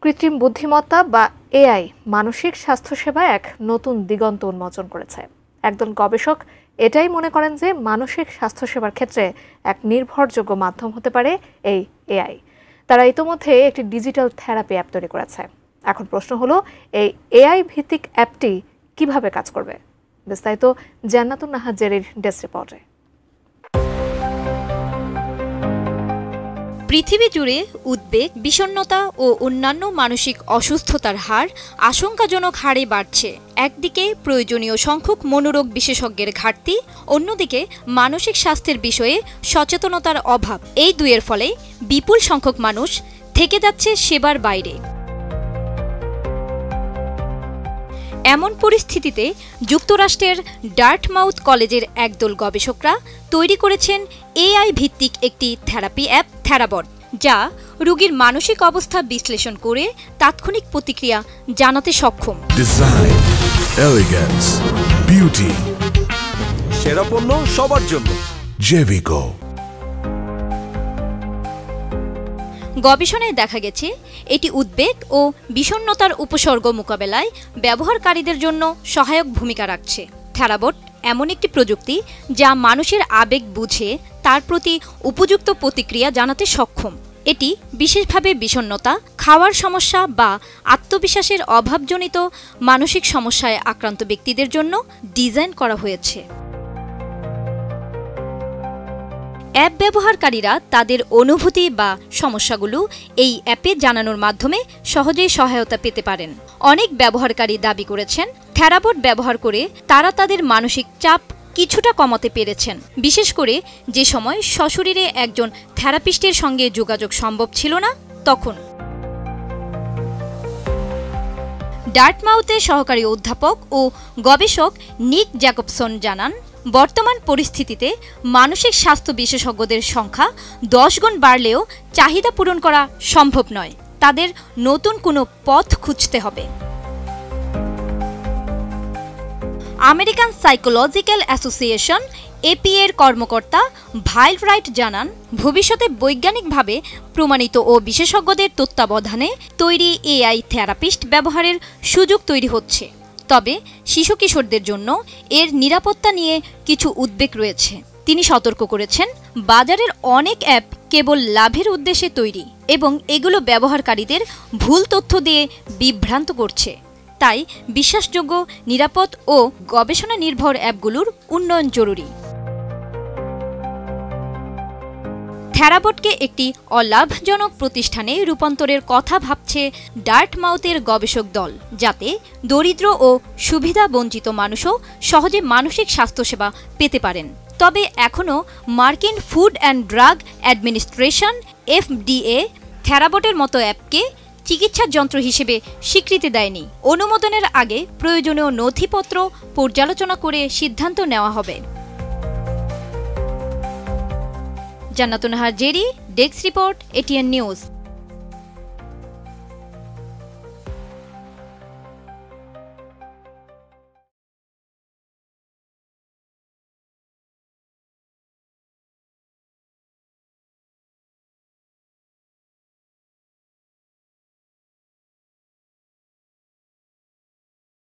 কৃত্রিম বুদ্ধিমত্তা বা এআই মানসিক স্বাস্থ্যসেবায় এক নতুন দিগন্ত উন্মোচন করেছে। একদল গবেষক এটাই মনে করেন যে মানসিক স্বাস্থ্যসেবার ক্ষেত্রে এক নির্ভরযোগ্য মাধ্যম হতে পারে এই এআই। তারা ইতোমধ্যে একটি ডিজিটাল থেরাপি অ্যাপ তৈরি করেছে। এখন প্রশ্ন হলো, এই এআই ভিত্তিক অ্যাপটি কিভাবে কাজ করবে? বিস্তারিত জান্নাতুন নাহার জেরির ডেস্ক রিপোর্টে। পৃথিবী জুড়ে উদ্বেগ, বিষণ্ণতা ও অন্যান্য মানসিক অসুস্থতার হার আশঙ্কাজনক হারে বাড়ছে। একদিকে প্রয়োজনীয় সংখ্যক মনোরোগ বিশেষজ্ঞের ঘাটতি, অন্যদিকে মানসিক স্বাস্থ্যের বিষয়ে সচেতনতার অভাব। এই দুয়ের ফলে বিপুল সংখ্যক মানুষ থেকে যাচ্ছে সেবার বাইরে। এমন পরিস্থিতিতে যুক্তরাষ্ট্রের ডার্টমাউথ কলেজের একদল গবেষকরা তৈরি করেছেন এআই ভিত্তিক একটি থেরাপি অ্যাপ থেরাবট, যা রোগীর মানসিক অবস্থা বিশ্লেষণ করে তাৎক্ষণিক প্রতিক্রিয়া জানাতে সক্ষম। ডিজাইন, এলিগেন্স, বিউটি, সেরা পণ্য সবার জন্য। জেভিকো। গবেষণায় দেখা গেছে এটি উদ্বেগ ও বিষণ্ণতার উপসর্গ মোকাবেলায় ব্যবহারকারীদের জন্য সহায়ক ভূমিকা রাখছে। থেরাবট এমন একটি প্রযুক্তি যা মানুষের আবেগ বুঝে তার প্রতি উপযুক্ত প্রতিক্রিয়া জানাতে সক্ষম। এটি বিশেষভাবে বিষণ্ণতা, খাওয়ার সমস্যা বা আত্মবিশ্বাসের অভাবজনিত মানসিক সমস্যায় আক্রান্ত ব্যক্তিদের জন্য ডিজাইন করা হয়েছে। অ্যাপ ব্যবহারকারীরা তাদের অনুভূতি বা সমস্যাগুলো এই অ্যাপে জানানোর মাধ্যমে সহজেই সহায়তা পেতে পারেন। অনেক ব্যবহারকারী দাবি করেছেন থেরাবট ব্যবহার করে তারা তাদের মানসিক চাপ কিছুটা কমাতে পেরেছেন, বিশেষ করে যে সময় সশরীরে একজন থেরাপিস্টের সঙ্গে যোগাযোগ সম্ভব ছিল না তখন। ডার্টমাউথের সহকারী অধ্যাপক ও গবেষক নিক জ্যাকবসন জানান, বর্তমান পরিস্থিতিতে মানসিক স্বাস্থ্য বিশেষজ্ঞদের সংখ্যা 10 গুণ বাড়লেও চাহিদা পূরণ করা সম্ভব নয়। তাদের নতুন কোনো পথ খুঁজতে হবে। আমেরিকান সাইকোলজিক্যাল অ্যাসোসিয়েশন এপি এর কর্মকর্তা ভাইল রাইট জানান, ভবিষ্যতে বৈজ্ঞানিকভাবে প্রমাণিত ও বিশেষজ্ঞদের তত্ত্বাবধানে তৈরি এআই থেরাপিস্ট ব্যবহারের সুযোগ তৈরি হচ্ছে। তবে শিশু কিশোরদের জন্য এর নিরাপত্তা নিয়ে কিছু উদ্বেগ রয়েছে। তিনি সতর্ক করেছেন, বাজারের অনেক অ্যাপ কেবল লাভের উদ্দেশ্যে তৈরি এবং এগুলো ব্যবহারকারীদের ভুল তথ্য দিয়ে বিভ্রান্ত করছে। তাই বিশ্বাসযোগ্য, নিরাপদ ও গবেষণা নির্ভর অ্যাপগুলোর উন্নয়ন জরুরি। থেরাবটকে একটি অলাভজনক প্রতিষ্ঠানে রূপান্তরের কথা ভাবছে ডার্টমাউথের গবেষক দল, যাতে দরিদ্র ও সুবিধা বঞ্চিত মানুষও সহজে মানসিক স্বাস্থ্যসেবা পেতে পারেন। তবে এখনও মার্কিন food and drug administration FDA থেরাবটের মতো অ্যাপকে চিকিৎসার যন্ত্র হিসেবে স্বীকৃতি দেয়নি। অনুমোদনের আগে প্রয়োজনীয় নথিপত্র পর্যালোচনা করে সিদ্ধান্ত নেওয়া হবে। জান্নাতুন Nahar Jerry, desk report, ATN news.